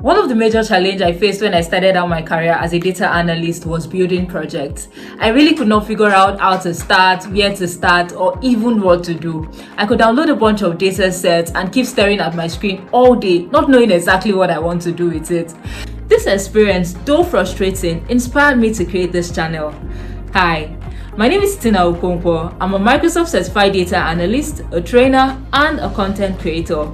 One of the major challenges I faced when I started out my career as a data analyst was building projects. I really could not figure out how to start, where to start, or even what to do. I could download a bunch of data sets and keep staring at my screen all day, not knowing exactly what I want to do with it. This experience, though frustrating, inspired me to create this channel. Hi, my name is Okonkwo. I'm a Microsoft Certified Data Analyst, a trainer, and a content creator.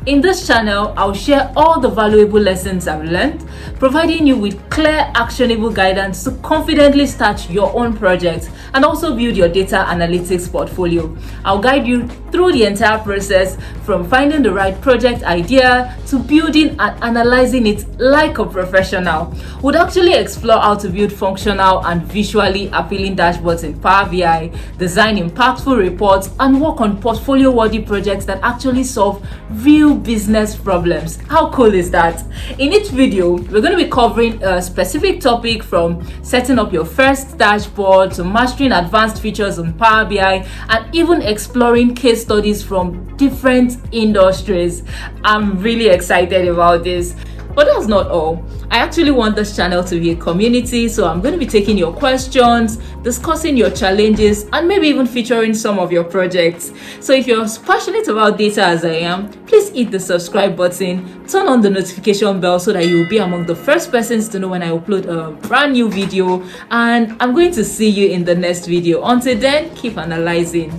In this channel, I'll share all the valuable lessons I've learned, providing you with clear, actionable guidance to confidently start your own project and also build your data analytics portfolio. I'll guide you through the entire process, from finding the right project idea to building and analyzing it like a professional. We'll actually explore how to build functional and visually appealing dashboards in Power BI, design impactful reports, and work on portfolio-worthy projects that actually solve real business problems. How cool is that? In each video, we're going to be covering a specific topic, from setting up your first dashboard to mastering advanced features on Power BI, and even exploring case studies from different industries. I'm really excited about this. But that's not all. I actually want this channel to be a community, so I'm going to be taking your questions, discussing your challenges, and maybe even featuring some of your projects. So if you're as passionate about data as I am, please hit the subscribe button, turn on the notification bell so that you'll be among the first persons to know when I upload a brand new video. And I'm going to see you in the next video. Until then, keep analyzing.